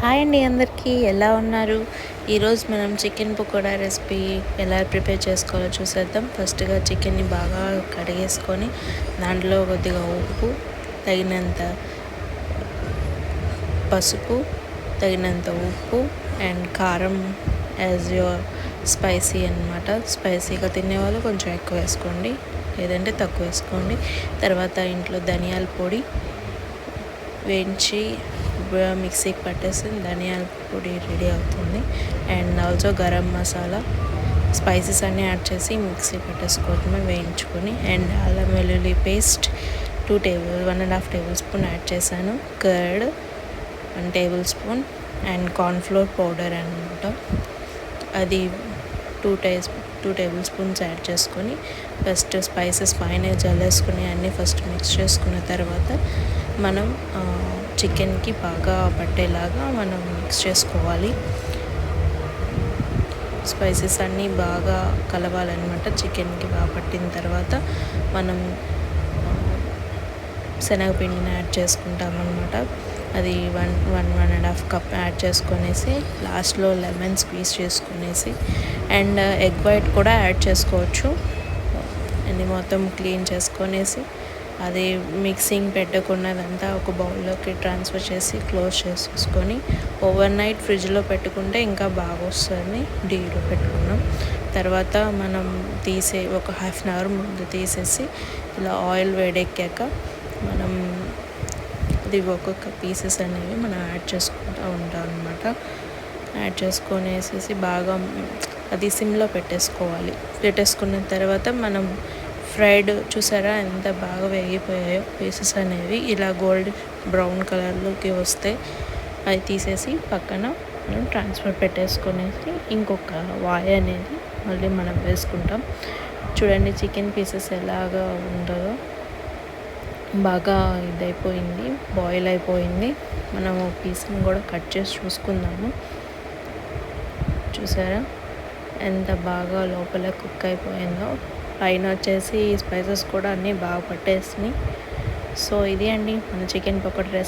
Hi అండి, అందరికీ ఎలా ఉన్నారు? ఈరోజు మనం చికెన్ పకోడా రెసిపీ ఎలా ప్రిపేర్ చేసుకోవాలో చూసేద్దాం. ఫస్ట్గా చికెన్ని బాగా కడిగేసుకొని దాంట్లో కొద్దిగా ఉప్పు, తగినంత పసుపు, తగినంత ఉప్పు అండ్ కారం యాజ్ యువర్ స్పైసీ అన్నమాట. స్పైసీగా తినేవాళ్ళు కొంచెం ఎక్కువ వేసుకోండి, లేదంటే తక్కువ వేసుకోండి. తర్వాత ఇంట్లో ధనియాల పొడి వేయించి మిక్సీకి పట్టేసి ధనియాల పొడి రెడీ అవుతుంది. And also garam masala, spices అన్నీ యాడ్ చేసి మిక్సీ పట్టేసుకోవడమే, వేయించుకొని. అండ్ అల్లం వెల్లుల్లి పేస్ట్ 1.5 టేబుల్ స్పూన్ యాడ్ చేశాను. Curd 1 table spoon and cornflour powder అనమాట, అది 2 టేబుల్ స్పూన్స్ యాడ్ చేసుకొని ఫస్ట్ స్పైసెస్ పైన జల్లేసుకుని అన్నీ ఫస్ట్ మిక్స్ చేసుకున్న తర్వాత మనం చికెన్కి బాగా పట్టేలాగా మనం మిక్స్ చేసుకోవాలి. స్పైసెస్ అన్నీ బాగా కలవాలన్నమాట. చికెన్కి బాగా పట్టిన తర్వాత మనం శనగపిండిని యాడ్ చేసుకుంటామన్నమాట. అది 1.5 కప్ యాడ్ చేసుకొనేసి లాస్ట్లో లెమన్ స్క్వీజ్ చేసుకునేసి అండ్ ఎగ్ వైట్ కూడా యాడ్ చేసుకోవచ్చు. అన్నీ మొత్తం క్లీన్ చేసుకొనేసి అది మిక్సింగ్ పెట్టుకున్నదంతా ఒక బౌల్లోకి ట్రాన్స్ఫర్ చేసి క్లోజ్ చేసేసుకొని ఓవర్ నైట్ ఫ్రిడ్జ్లో పెట్టుకుంటే ఇంకా బాగా వస్తుంది. డీలో పెట్టుకున్నాం తర్వాత మనం ఒక 1/2 అవర్ ముందు తీసేసి ఇలా ఆయిల్ వేడెక్కాక మనం ఇది ఒక్కొక్క పీసెస్ అనేవి మనం యాడ్ చేసుకుంటూ ఉంటాం అనమాట. యాడ్ చేసుకొనేసి బాగా అది సిమ్లో పెట్టేసుకున్న తర్వాత మనం ఫ్రైడ్ చూసారా ఎంత బాగా వేగిపోయాయో పీసెస్ అనేవి. ఇలా గోల్డ్ బ్రౌన్ కలర్లోకి వస్తే అది తీసేసి పక్కన మనం ట్రాన్స్ఫర్ పెట్టేసుకొనేసి ఇంకొక వాయి అనేది మళ్ళీ మనం వేసుకుంటాం. చూడండి చికెన్ పీసెస్ ఎలాగా ఉంటుందో, బాగా ఇదైపోయింది, బాయిల్ అయిపోయింది. మనము పీస్ని కూడా కట్ చేసి చూసుకుందాము. చూసారా ఎంత బాగా లోపల కుక్ అయిపోయిందో. పైన వచ్చేసి స్పైసెస్ కూడా అన్నీ బాగా పట్టేసినాయి. సో ఇది అండి మన చికెన్ పకోడీ రెసిపీ.